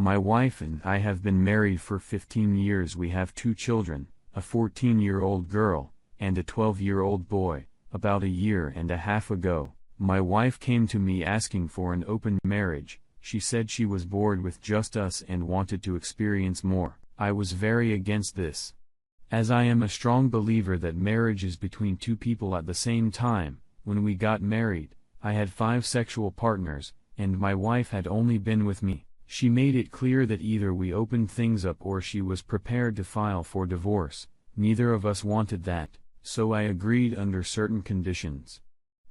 My wife and I have been married for 15 years. We have 2 children, a 14-year-old girl, and a 12-year-old boy. About a year and a half ago, my wife came to me asking for an open marriage. She said she was bored with just us and wanted to experience more. I was very against this, as I am a strong believer that marriage is between 2 people at the same time. When we got married, I had 5 sexual partners, and my wife had only been with me. She made it clear that either we opened things up or she was prepared to file for divorce. Neither of us wanted that, so I agreed under certain conditions.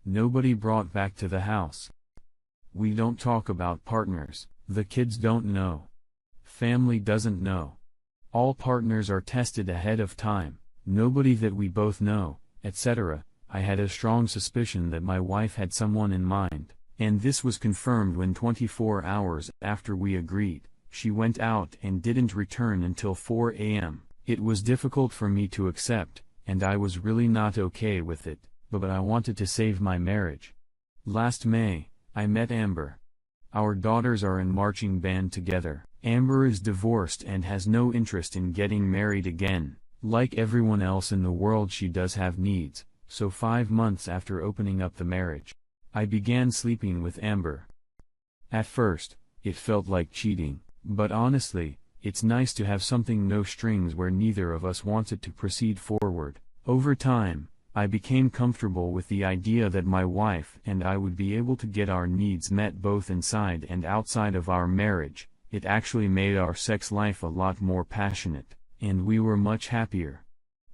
Nobody brought back to the house. We don't talk about partners. The kids don't know. Family doesn't know. All partners are tested ahead of time. Nobody that we both know, etc. I had a strong suspicion that my wife had someone in mind, and this was confirmed when 24 hours after we agreed, she went out and didn't return until 4 a.m. It was difficult for me to accept, and I was really not okay with it, but I wanted to save my marriage. Last May, I met Amber. Our daughters are in marching band together. Amber is divorced and has no interest in getting married again. Like everyone else in the world, she does have needs, so 5 months after opening up the marriage, I began sleeping with Amber. At first, it felt like cheating, but honestly, it's nice to have something no strings where neither of us wanted to proceed forward. Over time, I became comfortable with the idea that my wife and I would be able to get our needs met both inside and outside of our marriage. It actually made our sex life a lot more passionate, and we were much happier.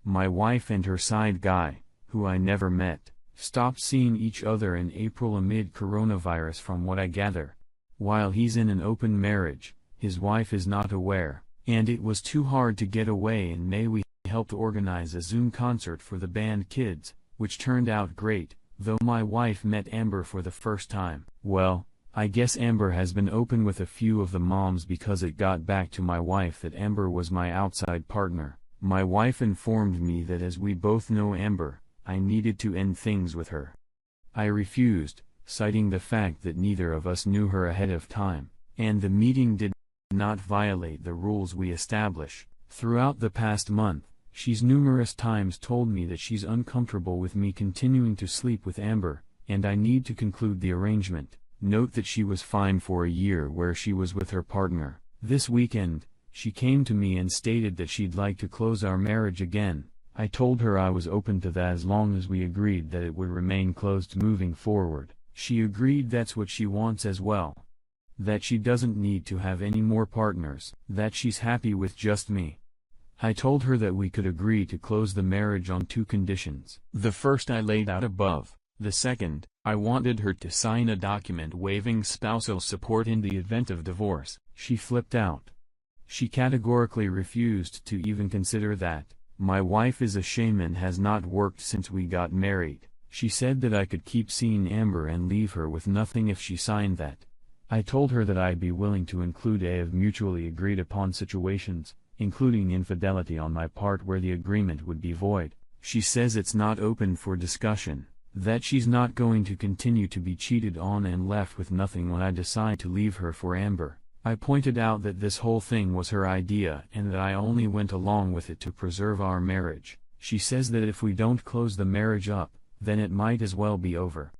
My wife and her side guy, who I never met, stopped seeing each other in April amid coronavirus from what I gather. While he's in an open marriage, his wife is not aware, and it was too hard to get away. In May we helped organize a Zoom concert for the band kids, which turned out great, though my wife met Amber for the first time. Well, I guess Amber has been open with a few of the moms because it got back to my wife that Amber was my outside partner. My wife informed me that as we both know Amber, I needed to end things with her. I refused, citing the fact that neither of us knew her ahead of time, and the meeting did not violate the rules we establish. Throughout the past month, she's numerous times told me that she's uncomfortable with me continuing to sleep with Amber, and I need to conclude the arrangement. Note that she was fine for a year where she was with her partner. This weekend, she came to me and stated that she'd like to close our marriage again. I told her I was open to that as long as we agreed that it would remain closed moving forward. She agreed that's what she wants as well. That she doesn't need to have any more partners, that she's happy with just me. I told her that we could agree to close the marriage on 2 conditions. The first I laid out above. The second, I wanted her to sign a document waiving spousal support in the event of divorce. She flipped out. She categorically refused to even consider that. My wife is a shaman, has not worked since we got married. She said that I could keep seeing Amber and leave her with nothing if she signed that. I told her that I'd be willing to include a of mutually agreed upon situations, including infidelity on my part where the agreement would be void. She says it's not open for discussion, that she's not going to continue to be cheated on and left with nothing when I decide to leave her for Amber. I pointed out that this whole thing was her idea and that I only went along with it to preserve our marriage. She says that if we don't close the marriage up, then it might as well be over.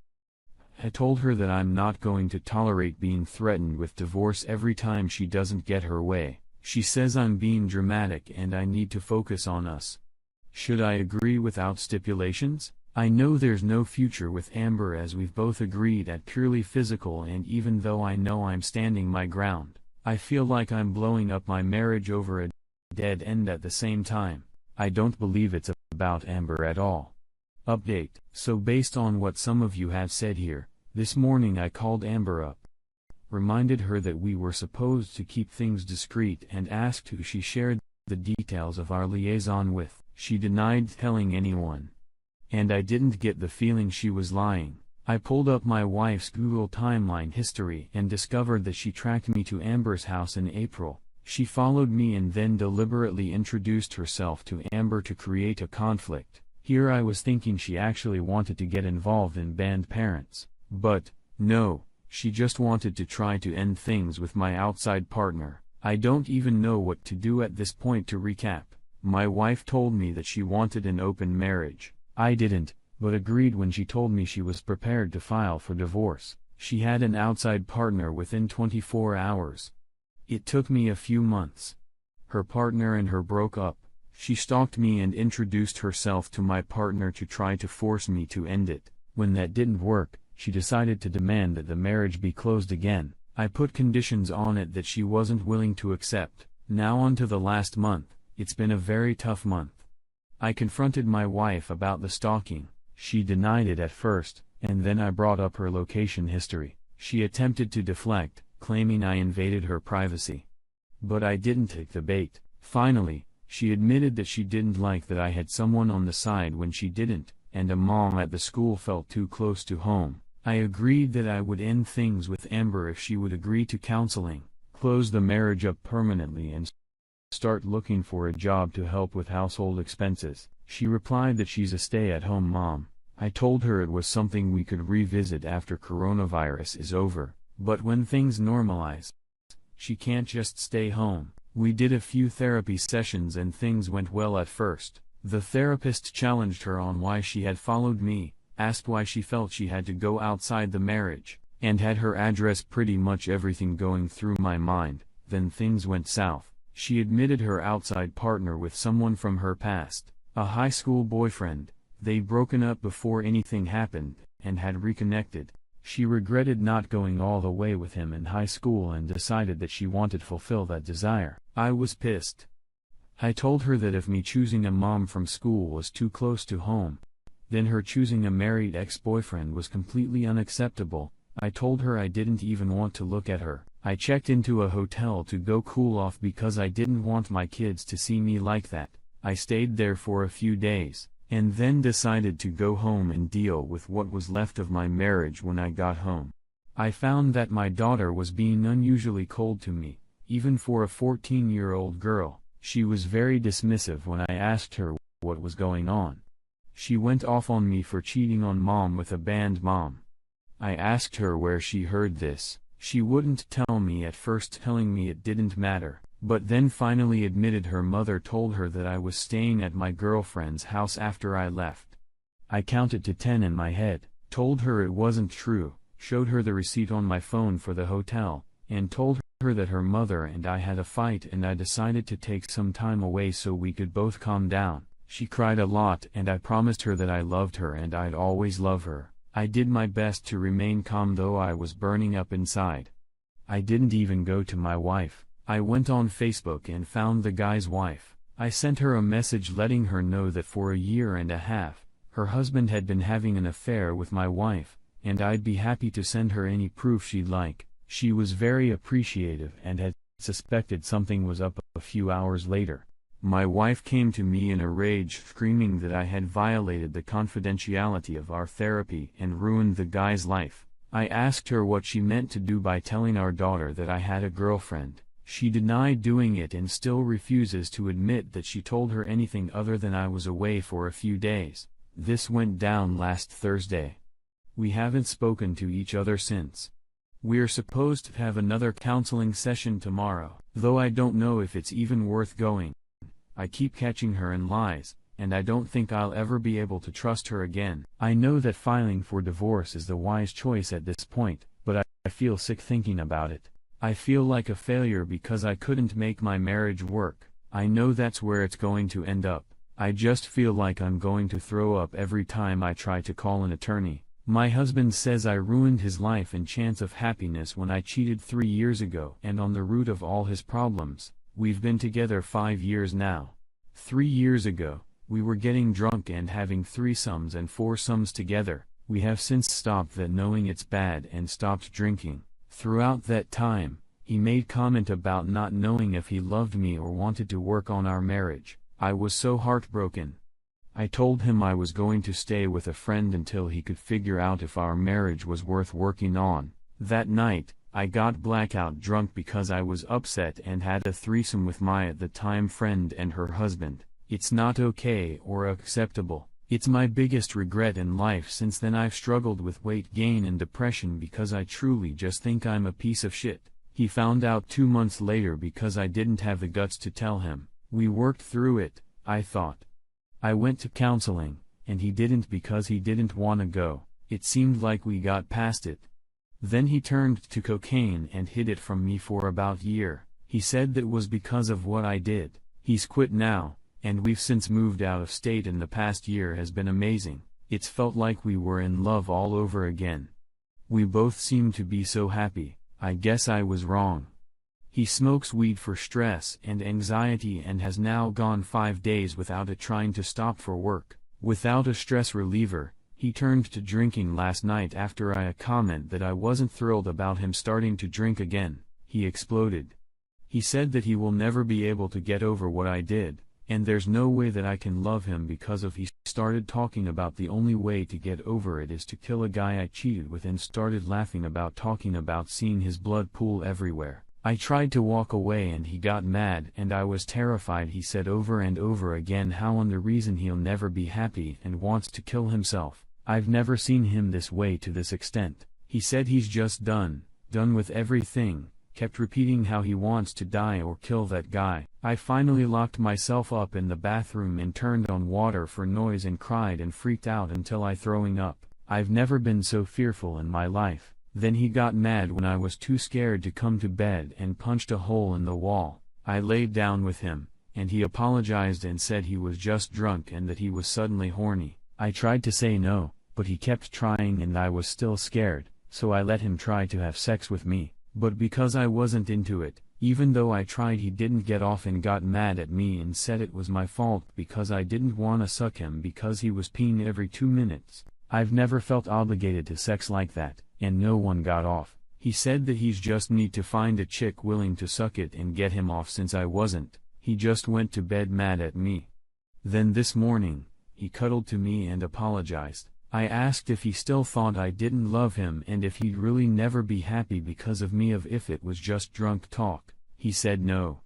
I told her that I'm not going to tolerate being threatened with divorce every time she doesn't get her way. She says I'm being dramatic and I need to focus on us. Should I agree without stipulations? I know there's no future with Amber as we've both agreed at purely physical, and even though I know I'm standing my ground, I feel like I'm blowing up my marriage over a dead end at the same time. I don't believe it's about Amber at all. Update. So based on what some of you have said here, this morning I called Amber up, reminded her that we were supposed to keep things discreet and asked who she shared the details of our liaison with. She denied telling anyone. And I didn't get the feeling she was lying. I pulled up my wife's Google timeline history and discovered that she tracked me to Amber's house in April. She followed me and then deliberately introduced herself to Amber to create a conflict. Here I was thinking she actually wanted to get involved in band parents. But, no, she just wanted to try to end things with my outside partner. I don't even know what to do at this point. To recap, my wife told me that she wanted an open marriage. I didn't, but agreed when she told me she was prepared to file for divorce. She had an outside partner within 24 hours. It took me a few months. Her partner and her broke up. She stalked me and introduced herself to my partner to try to force me to end it. When that didn't work, she decided to demand that the marriage be closed again. I put conditions on it that she wasn't willing to accept. Now on to the last month. It's been a very tough month. I confronted my wife about the stalking. She denied it at first, and then I brought up her location history. She attempted to deflect, claiming I invaded her privacy. But I didn't take the bait. Finally, she admitted that she didn't like that I had someone on the side when she didn't, and a mom at the school felt too close to home. I agreed that I would end things with Amber if she would agree to counseling, close the marriage up permanently, and start looking for a job to help with household expenses. She replied that she's a stay-at-home mom. I told her it was something we could revisit after coronavirus is over, but when things normalize, she can't just stay home. We did a few therapy sessions and things went well at first. The therapist challenged her on why she had followed me, asked why she felt she had to go outside the marriage, and had her address pretty much everything going through my mind. Then things went south. She admitted her outside partner with someone from her past, a high school boyfriend. They'd broken up before anything happened, and had reconnected. She regretted not going all the way with him in high school and decided that she wanted to fulfill that desire. I was pissed. I told her that if me choosing a mom from school was too close to home, then her choosing a married ex-boyfriend was completely unacceptable. I told her I didn't even want to look at her. I checked into a hotel to go cool off because I didn't want my kids to see me like that. I stayed there for a few days, and then decided to go home and deal with what was left of my marriage. When I got home, I found that my daughter was being unusually cold to me, even for a 14-year-old girl. She was very dismissive when I asked her what was going on. She went off on me for cheating on mom with a band mom. I asked her where she heard this. She wouldn't tell me at first, telling me it didn't matter, but then finally admitted her mother told her that I was staying at my girlfriend's house after I left. I counted to 10 in my head, told her it wasn't true, showed her the receipt on my phone for the hotel, and told her that her mother and I had a fight and I decided to take some time away so we could both calm down. She cried a lot and I promised her that I loved her and I'd always love her. I did my best to remain calm though I was burning up inside. I didn't even go to my wife. I went on Facebook and found the guy's wife. I sent her a message letting her know that for a year and a half, her husband had been having an affair with my wife, and I'd be happy to send her any proof she'd like. She was very appreciative and had suspected something was up. A few hours later, my wife came to me in a rage, screaming that I had violated the confidentiality of our therapy and ruined the guy's life. I asked her what she meant to do by telling our daughter that I had a girlfriend. She denied doing it and still refuses to admit that she told her anything other than I was away for a few days. This went down last Thursday. We haven't spoken to each other since. We're supposed to have another counseling session tomorrow, though I don't know if it's even worth going. I keep catching her in lies, and I don't think I'll ever be able to trust her again. I know that filing for divorce is the wise choice at this point, but I feel sick thinking about it. I feel like a failure because I couldn't make my marriage work. I know that's where it's going to end up. I just feel like I'm going to throw up every time I try to call an attorney. My husband says I ruined his life and chance of happiness when I cheated 3 years ago and on the root of all his problems. We've been together 5 years now. 3 years ago, we were getting drunk and having threesomes and foursomes together. We have since stopped that, knowing it's bad, and stopped drinking. Throughout that time, he made comment about not knowing if he loved me or wanted to work on our marriage. I was so heartbroken. I told him I was going to stay with a friend until he could figure out if our marriage was worth working on. That night, I got blackout drunk because I was upset and had a threesome with my at the time friend and her husband. It's not okay or acceptable. It's my biggest regret in life. Since then I've struggled with weight gain and depression because I truly just think I'm a piece of shit. He found out 2 months later because I didn't have the guts to tell him. We worked through it, I thought. I went to counseling, and he didn't because he didn't wanna go. It seemed like we got past it. Then he turned to cocaine and hid it from me for about a year. He said that was because of what I did. He's quit now, and we've since moved out of state, and the past year has been amazing. It's felt like we were in love all over again. We both seemed to be so happy. I guess I was wrong. He smokes weed for stress and anxiety and has now gone 5 days without it, trying to stop for work. Without a stress reliever, he turned to drinking last night after a comment that I wasn't thrilled about him starting to drink again. He exploded. He said that he will never be able to get over what I did, and there's no way that I can love him because of. He started talking about the only way to get over it is to kill a guy I cheated with, and started laughing about talking about seeing his blood pool everywhere. I tried to walk away and he got mad and I was terrified. He said over and over again how on the reason he'll never be happy and wants to kill himself. I've never seen him this way to this extent. He said he's just done with everything, kept repeating how he wants to die or kill that guy. I finally locked myself up in the bathroom and turned on water for noise and cried and freaked out until I throwing up. I've never been so fearful in my life. Then he got mad when I was too scared to come to bed and punched a hole in the wall. I laid down with him, and he apologized and said he was just drunk and that he was suddenly horny. I tried to say no, but he kept trying and I was still scared, so I let him try to have sex with me. But because I wasn't into it, even though I tried, he didn't get off and got mad at me and said it was my fault because I didn't wanna suck him because he was peeing every 2 minutes. I've never felt obligated to sex like that, and no one got off. He said that he's just need to find a chick willing to suck it and get him off since I wasn't. He just went to bed mad at me. Then this morning, he cuddled to me and apologized. I asked if he still thought I didn't love him and if he'd really never be happy because of me, if it was just drunk talk. He said no.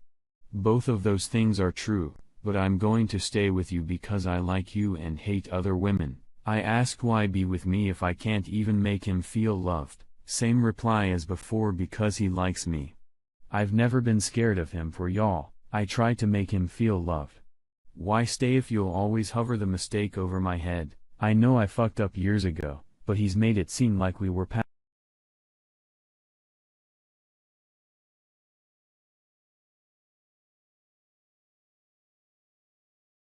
Both of those things are true, but I'm going to stay with you because I like you and hate other women. I asked why be with me if I can't even make him feel loved. Same reply as before, because he likes me. I've never been scared of him for y'all. I try to make him feel loved. Why stay if you'll always hover the mistake over my head? I know I fucked up years ago, but he's made it seem like we were past